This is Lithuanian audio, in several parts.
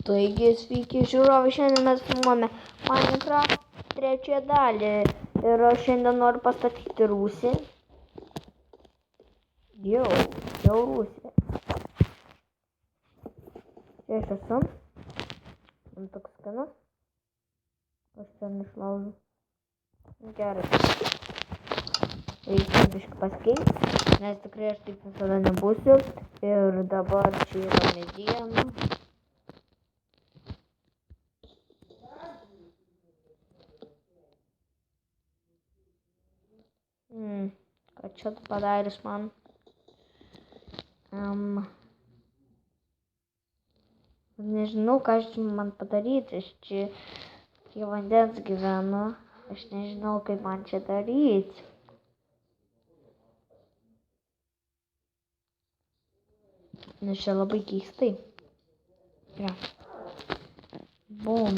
Taigi, sveiki žiūrovai, šiandien mes filmuojame Minecraft trečiąją dalį ir aš šiandien noriu pastatyti rūsį. Jau rūsį. Čia aš esu. Man toks skanas. Aš ten išlaužiu. Gerai. Reikia biškai pasikeisti, nes tikrai aš taip visada nebūsiu. Ir dabar čia yra mediena. Ką čia padarys man? Nežinau, ką aš man padaryti. Aš čia prie vandens gyvenu. Aš nežinau, kaip man čia daryti. Nes čia labai keistai. Ja. Bum.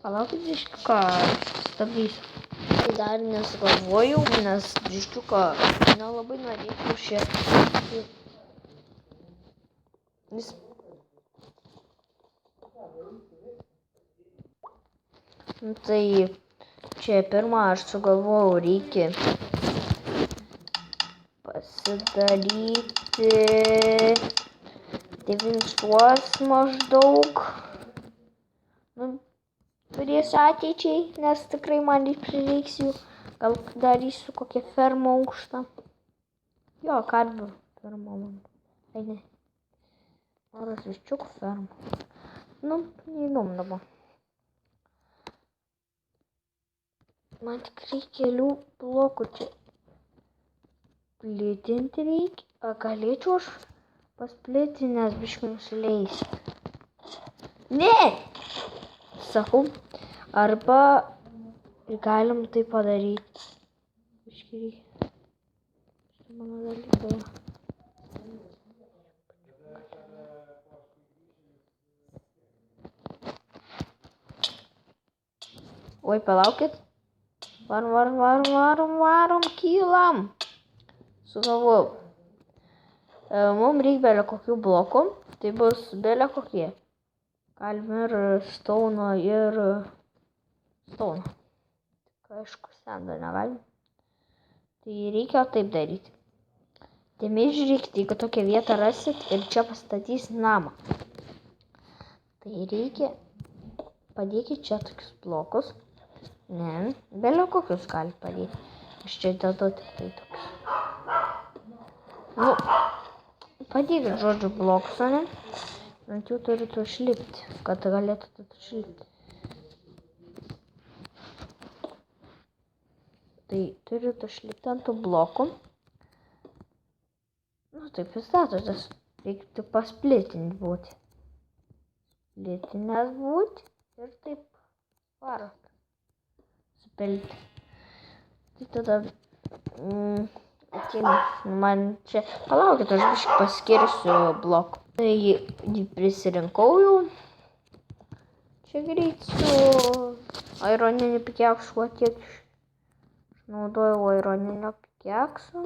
Palaukit, biškiuką, stabdysiu. Tai dar nesugalvojau, nes biškiuką nelabai norėčiau šią. Tai čia pirmą aš sugalvojau, reikia pasidaryti 9 tuos maždaug. Turėsiu ateičiai, nes tikrai man prireiks jų. Gal darysiu kokią fermą aukštą. Jo, karvių fermą man. Tai ne. Ar viščiukų fermą. Neįdomu dabar. Man tik reikia kelių blokų čia. Plėtinti reikia. Galėčiau aš pasplėti, nes biškai nusileisti. Ne! Sakau, arba galim tai padaryti. Biškai reikia. Štai mano dalykai. Oi, palaukit. Varom, kylam. Sugalvojau. Mums reikia belė kokių blokų. Tai bus belė kokie. Galim ir stauno ir stauno. Tik aišku, sendo negalim. Tai reikia taip daryti. Dėmesį žiūrėkite, jeigu tokią vietą rasit ir čia pastatys namą. Tai reikia, padėkit čia tokius blokus. Ne, belė kokius gali padėti. Aš čia dedu tik tai tokius. Padėkit, žodžiu, blokus, ne? Ant jų turėtų išlipti, kad galėtų išlipti. Tai turėtų išlipti ant tų blokų. Taip ir statotės. Reikia tik pasplitinti būti. Splitinės būti ir taip varot. Supilti. Tai tada man čia... Palaukit, aš biškai paskirsiu blokų. Tai jį prisirinkau jau. Čia greit su aironinį pikeksu tiek. Aš naudojau aironinio pikeksu.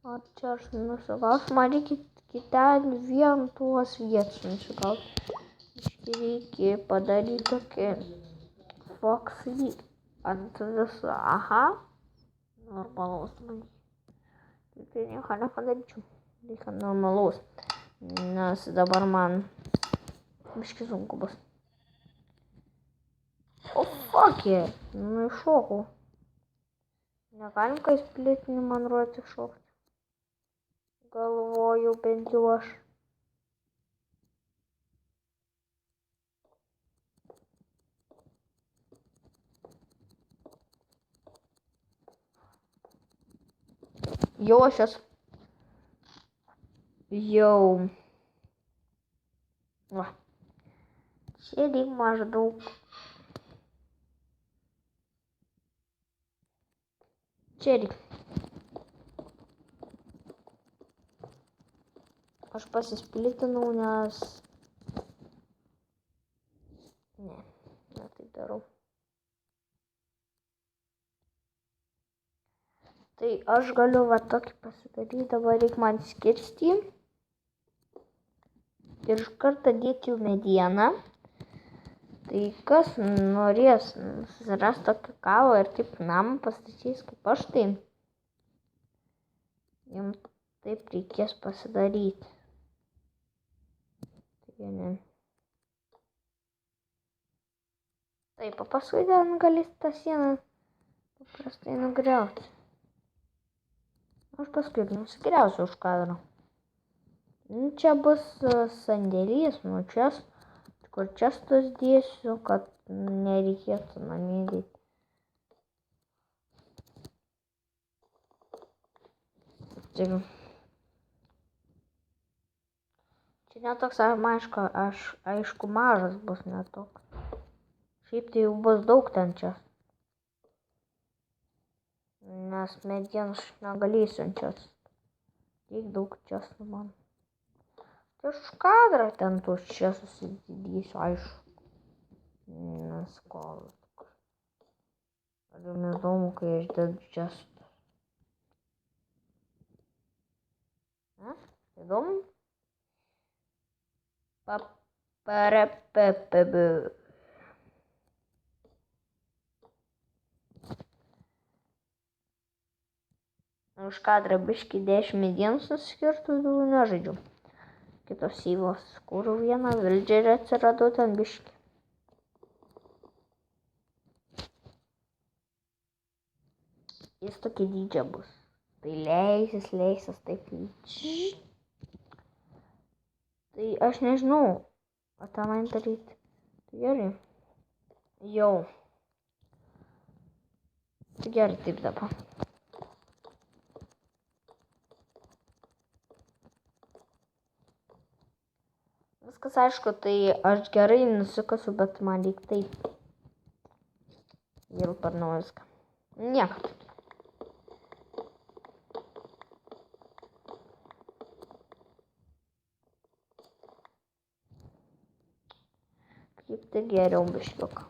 O čia aš nusigausiu. Man reikia ten vien tuos vietus nusigausiu. Reikia padaryti tokį foksį ant viso. Aha. Normalaus man. Tai nieko nepadaryčiau. Reikia normalaus. Nes dabar man biškai sunku bus. O fuck it. Iššokau. Negalim, kai splitinį man ruoti šokti. Galvoju bent jau aš. Jau aš esu. Jau. Va. Čia reikia maždaug. Čia reikia. Aš pasisplitinau, nes... Ne taip darau. Tai aš galiu va tokį pasidaryti, dabar reikia man skirstį. ir iš karto dėti medieną. Tai kas norės susirasti tokį kalą ir taip namą pastatys kaip aš, tai jums taip reikės pasidaryti. Tai ne. Taip, o paskui ten galėsite tą sieną paprastai nugriauti. Aš paskui nusigriausiu už kadro. Čia bus sandėlys, čia, kur čestus dėsiu, kad nereikėtų namie dėti. Čia netoks, aišku, mažas bus netoks. Šiaip tai jau bus daug ten čia. Nes medienos negalėsiu čia. Tiek daug čia man. Tai už kadrą ten tuos čia susidėsiu, aišku. Nes kol. Ar jums įdomu, kai aš dedu čia. Įdomu? Už kadrą biškį 10 medienos nuskirtų, nežaidžiu. Kitos įvos, kur vieną vildžerį atsirado ten biškį. Jis tokia dydžia bus. Tai leisis taip. Tai aš nežinau, o tą man daryti. Tai gerai. Jau. Tai gerai taip dabar. Viskas aišku, tai aš gerai nusikasiu, bet man reikia taip. Vėl parnau viską. Nieko. Kaip tai geriau biškiuką.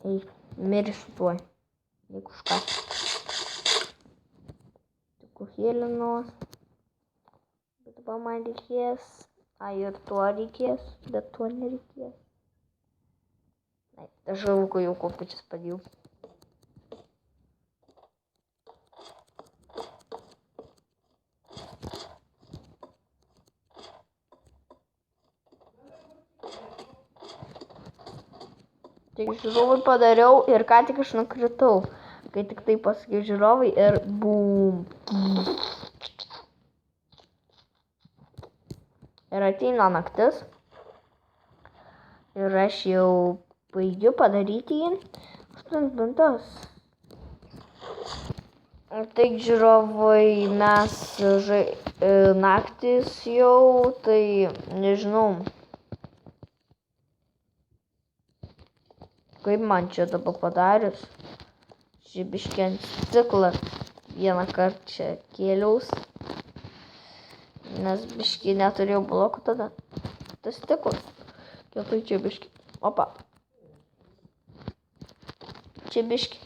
Ei, mirsiu tuoj. Jeigu už ką. Tik uhėlinos. Bet dabar man reikės. Ir tuo reikės, bet tuo nereikės. Aš žalukų jau kopičius padėjau. Tik žiūrovai padariau ir ką tik aš nukritau. Kai tik tai pasakė žiūrovai ir bum. Ir ateina naktis. Ir aš jau baigiu padaryti jį. 8 minutės. Taip žiūrovai, mes naktis jau, tai nežinau. Kaip man čia dabar padarius? Čia biškį ant stiklą vieną kartą čia kėliaus. Nes biškį neturėjau blokų tada. Tas stiklas. Kietai čia biškį. Opa. Čia biškį.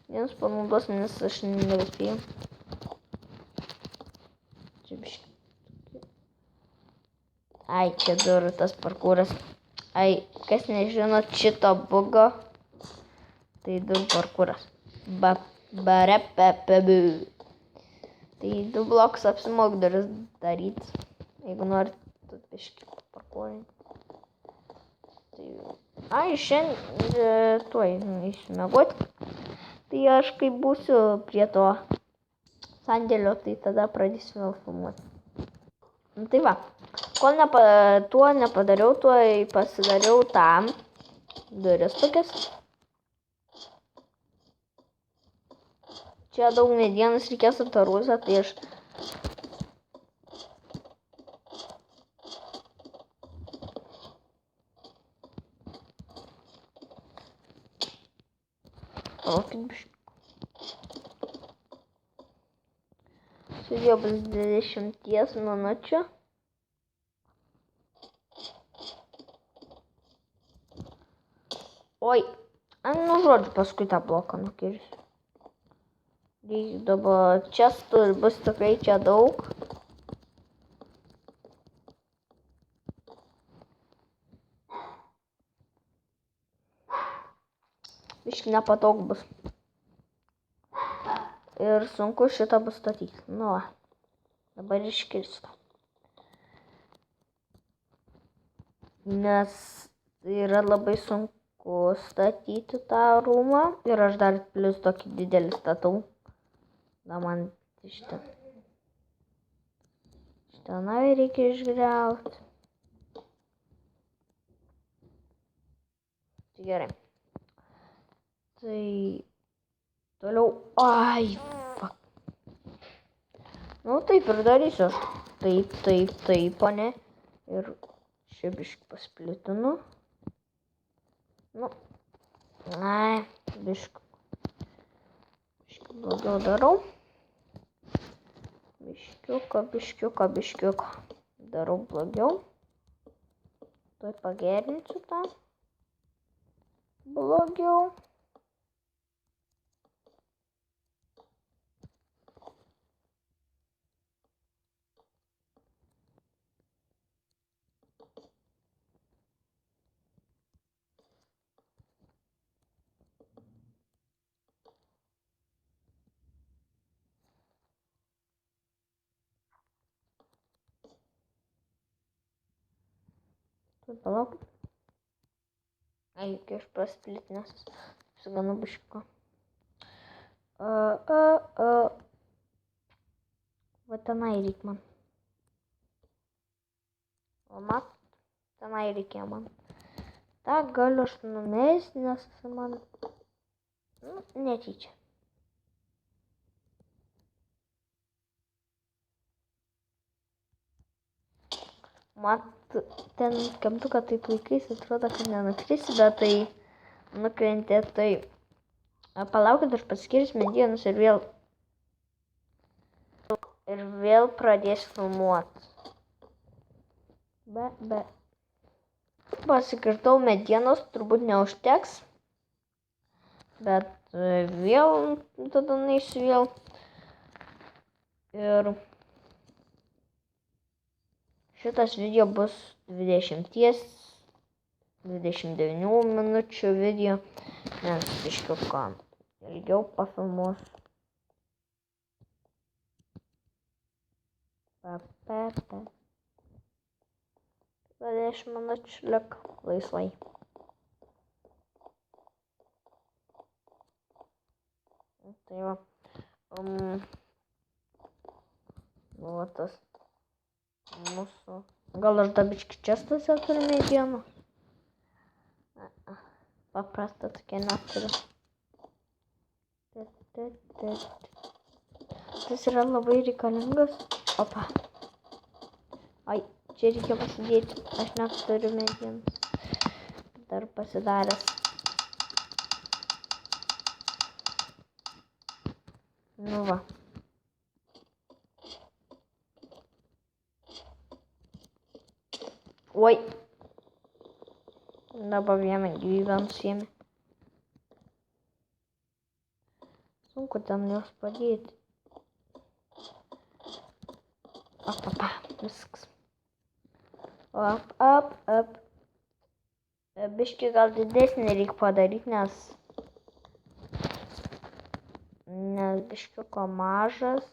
Vienas panaudos, nes aš nebespėjau. Čia biškį. Ai, čia durų tas parkūras. Ai, kas nežinot šito bugo, tai durų parkūras. Tai 2 blokus apsimok duris daryti. Jeigu norit, tu biškį parkūrinti. Ai, šiandien tuoj išmiegoti. Tai aš kai būsiu prie to sandėlio, tai tada pradėsiu vėl filmuoti. Tai va, kol tuo nepadariau, tuo pasidariau tam duris tokias. Čia daug medienos reikės aptarūzę, tai aš... Palaukit biškį. Sudėjau bus 20 minučių. Oi, nu žodžiu, paskui tą bloką nukirsiu. Dabar čia bus tikrai čia daug. Biški nepatogu bus. Ir sunku šitą bus statyti. Nu, va. Dabar iškirstu. Nes yra labai sunku statyti tą rūmą. Ir aš dar plius tokį didelį statau. Da man štenai reikia išgriauti. Tai gerai. Tai toliau. Ai, fuck. Nu, taip ir darysiu. Taip, o ne. Ir čia biškį pasplitinu. Nu, ai, biškį blogiau darau. Biškiuką. Darau blogiau. Tuoj pagerinsiu tą. Blogiau. Palauk. Ai, kai aš pasplitinęs. Apsiganu biškiuką. Va tenai reikia man. O mat, tenai reikėjo man. Ta galiu aš numesti, nes man... Nu, netyčia. Mat, ten kamtuką taip laikais atrodo, kad nenukrisi, bet tai nukrentė, tai palaukit, aš paskirsiu medienos ir vėl pradėsiu filmuoti. Pasikirtau medienos, turbūt neužteks, bet vėl tada naisiu vėl. Ir šitas video bus 20-29 minučių video, nes biškiuką ilgiau pafilmuosiu. 20 minučių lik laisvai. Tai va. Va tas mūsų. Gal aš dar biškį čia stasiu turiu medienos? Paprasta tokia neturiu. Tas yra labai reikalingas. Opa. Ai, čia reikia pasidėti. Aš neturiu medienos. Dar pasidaręs. Nu va. Oi. Dabar vieną gyvybę nusiėmė. Sunku ten jos padėti. Viskas. Up. Biškį gal didesnį reikia padaryti, nes biškiuko mažas.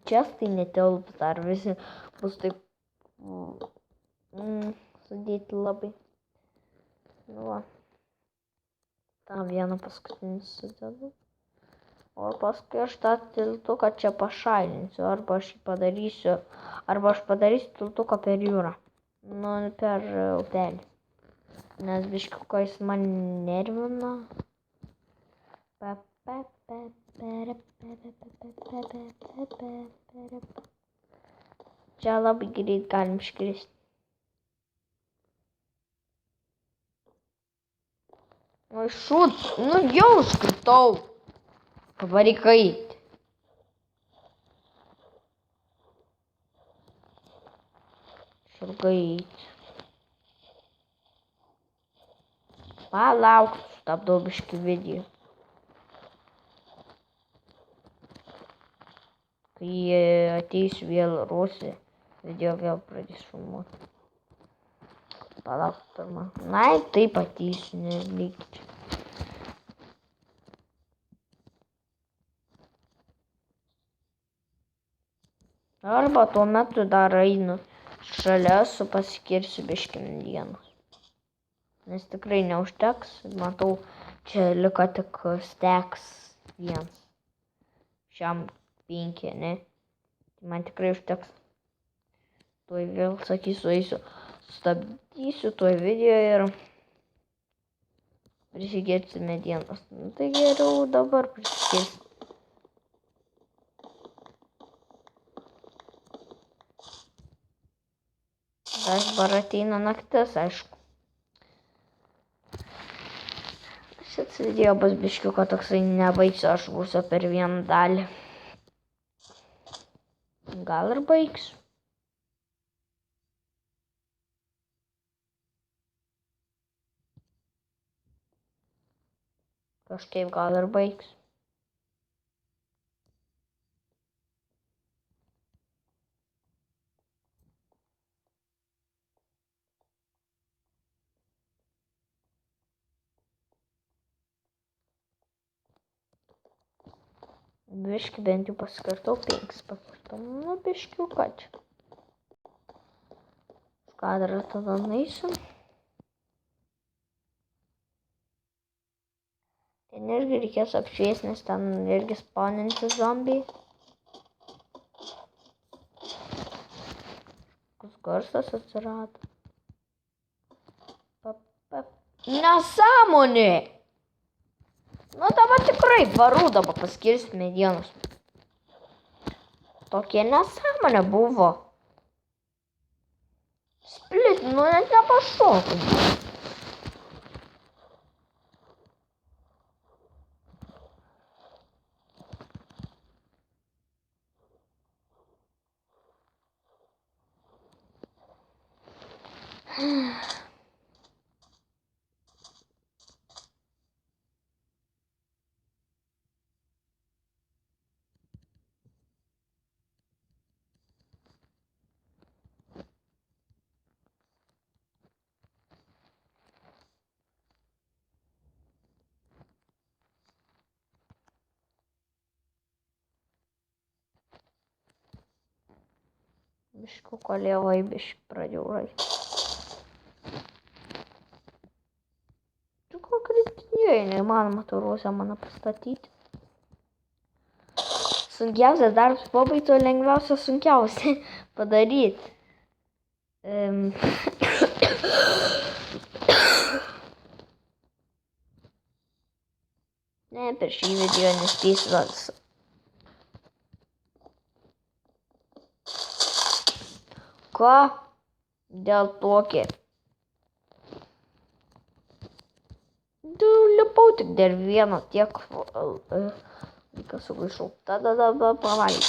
Čia tai netilps, dar visi bus taip sudėti labai. Nu va. tą vieną paskutinį sudedu. O paskui aš tą tiltuką čia pašalinsiu, arba aš padarysiu tiltuką per jūrą, nu per upelį, nes biškiuką jis man nervina. Čia labai greit galim iškristi. Nu šut, nu jau iškritau. Pavaryk eit. Šurgai eit. Palauk. sustabdau biškį video. Kai ateisiu vėl ruosi, video vėl pradės filmuoti. Palauk pirmą. Na, taip ateisiu, nelikit. Arba tuo metu dar einu šalia su pasikirsiu biškį medienos. Nes tikrai neužteks. Matau, čia liko tik steks vienas. Šiam 5, ne? Man tikrai užteks. Tuoj vėl sakysiu, eisiu. Stabdysiu tuoj video ir prisikirsiu medienos. Nu, tai geriau dabar prisikirsiu. Dabar ateina naktis, aišku. Šis video bus biškiuko toksai nebaigsiu, aš būsiu per vieną dalį. Gal ir baigsiu. Kažkaip gal ir baigsiu. Biškį bent jau paskirtau 5 pakirtau. Nu, biškiuką čia. Kadrą tada naisiu. Ten irgi reikės apšviesti, nes ten irgi spawninti zombiai. Koks garsas atsirado. Nesąmonė! Nu dabar tikrai varu dabar paskirsti medienos. Tokia nesąmonė buvo. Split, nu net nepašokai. Biškiu kolėvai, biškiu pradėjau žaisti. Čia ko kritinėjai, neįmanoma turuose mano pastatyti. Sunkiausias darbas pabaigto, lengviausia sunkiausia padaryti. Ne, per šį video nespėsiu visą. Ką? Dėl tokį. Lipau tik dėl vieno tiek. Laiką sugaišau. Tada pavalgyti.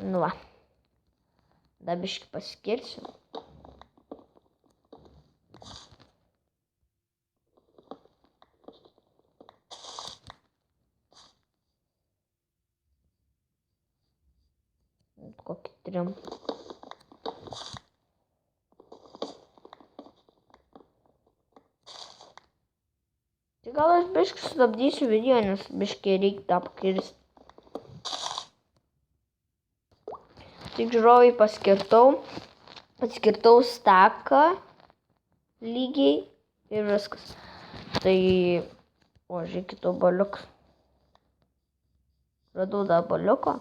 Nu va. Dar biškį paskirsiu. Kokį 3. Tai gal aš biškį sustabdysiu video, nes biškį reikia tą pakirsti. Tik žiūrovai paskirtau staką lygiai ir viskas. Tai, o žiūrėkit, obaliukas. Radau dar obaliuko.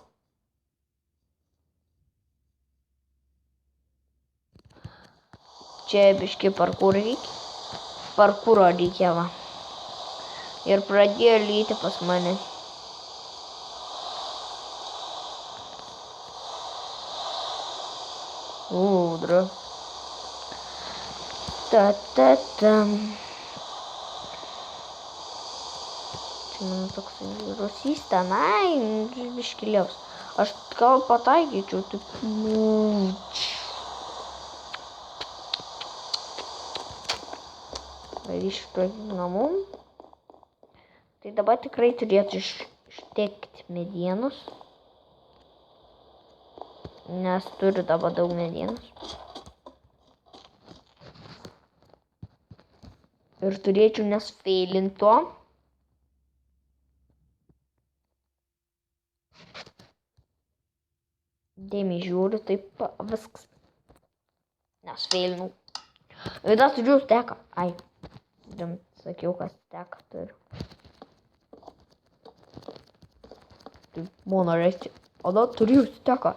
Čia biškį parkūro reikia, va. Ir pradėjo lyti pas mane. Ūdra. Ta-ta-tam. Čia mano toks rusys tenai, biškiliaus. Aš gal pataikyčiau, taip. Grįžti prie namų. Tai dabar tikrai turėtų ištekti medienos. Nes turiu dabar daug medienos. Ir turėčiau nesfeilinti to. Dėmį žiūriu, taip viskas. Nesfeilinau. Ir dar turiu steką. Ai. Sakiau, kad steką turiu. Taip, mano reikia. O dar turiu steką.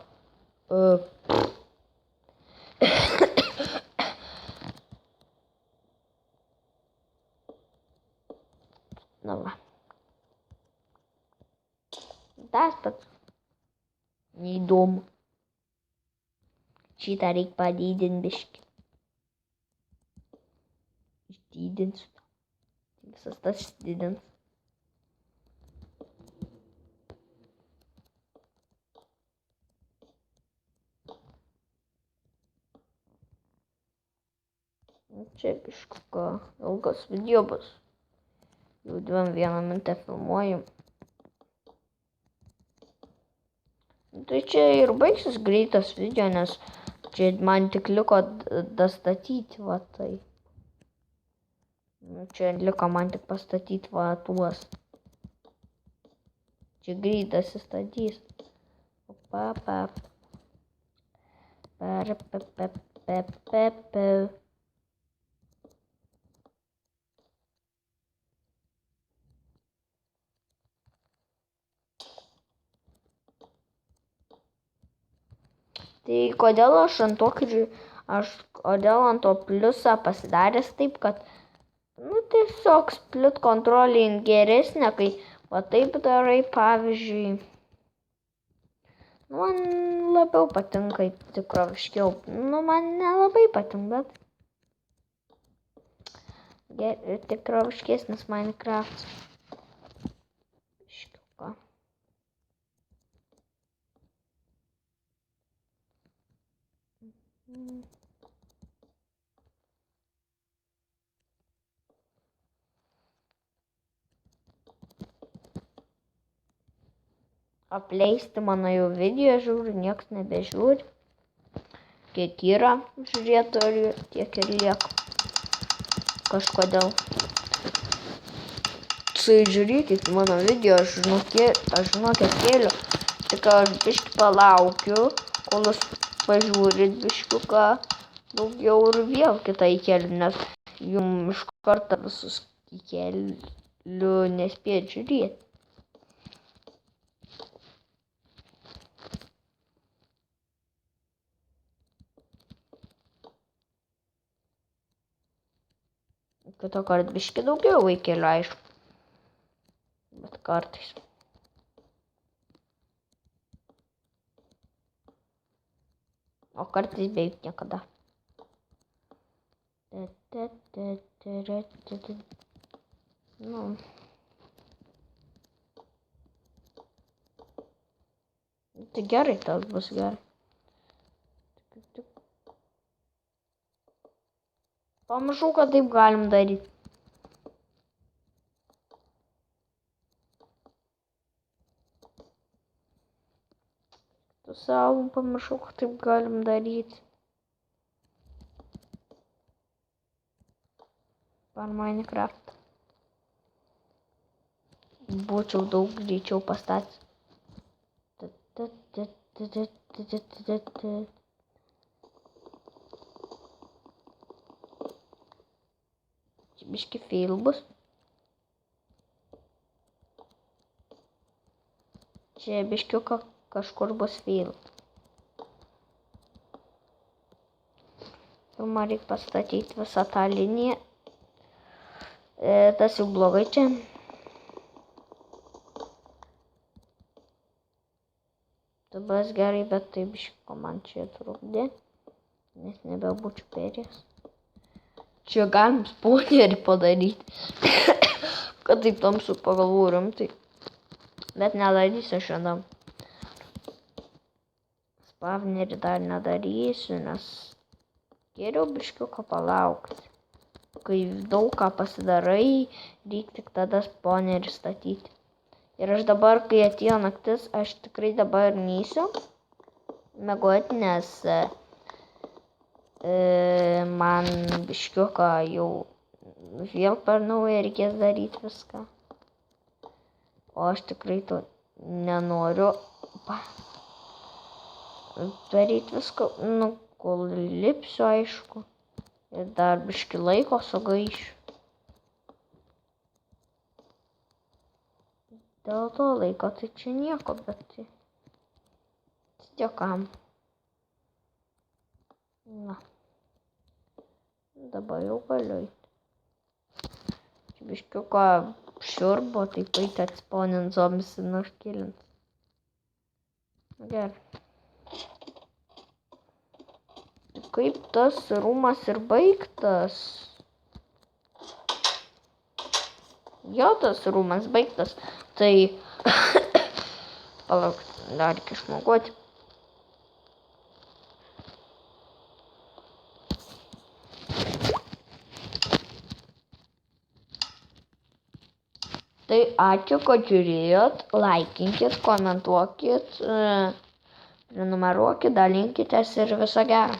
Na va. Tas pats. Neįdomu. Šitą reikia padidinti biškį. Išdidinsiu. Visas tas išdidins. Čia biškuka ilgas video bus. Jau 21 minutę filmuoju. Tai čia ir baigsis greitas video, nes čia man tik liko dastatyti va tai. Čia liko man tik pastatyti va tuos. Čia greitas įstatys. Tai kodėl aš ant to pliusą pasidaręs taip, kad tiesiog split controlling geresnė, kai va taip darai, pavyzdžiui. Man labiau patinka tikroviškiau. Man nelabai patinka, bet tikroviškesnis Minecraft. Iškiuka. Apleisti mano jau video žiūriu, nieks nebežiūri. Kiek yra žiūrėtojų, tiek ir lieka. Kažkodėl. Tai žiūrėkit mano video, aš žinokit kėliu. Tik aš biškį palaukiu, kol jūs pažiūrit biškiuką daugiau ir vėl kitą įkeliu, nes jums iš karto visus įkeliu nespėt žiūrėti. Kito kartą biškį daugiau įkeliu, aišku. Bet kartais. O kartais beveik niekada. Tai gerai, tas bus gerai. Pamažu, kad taip galim daryti. Tu savo pamažu, kad taip galim daryti. Per Minecraft. Būčiau daug greičiau pastatęs. Biški fail bus. Čia biškiuką kažkur bus fail. Pirmą reikia pastatyti visą tą liniją. Tas jau blogai čia. Tabas gerai, bet taip biškiuką man čia trukdė. Nes nebebūčiau perėjęs. Čia galim spawnerį padaryti. Kad taip tamsu pagalvoju rimtai. Bet nedarysiu šiandien. Spawnerį dar nedarysiu, nes geriau biškiuką palaukti. Kai daug ką pasidarai, reikia tik tada spawnerį statyti. Ir aš dabar, kai atėjo naktis, aš tikrai dabar neisiu miegoti, nes man biškiuką jau vėl per naują reikės daryti viską. O aš tikrai to nenoriu daryti viską, kol lipsiu, aišku. Ir dar biški laiko sugaišiu. Dėl to laiko tai čia nieko, bet tai dėkam. Na. Dabar jau galiu eiti. Čia biškiuką šiurbo, taip eiti atspaunint zombis ir nuškilint. Gerai. Kaip tas rūmas ir baigtas? Jo, tas rūmas baigtas. Tai palauk, dar reikia išmokoti. Tai ačiū, kad žiūrėjot, laikinkit, komentuokit, prenumeruokit, dalinkitės ir viso gero.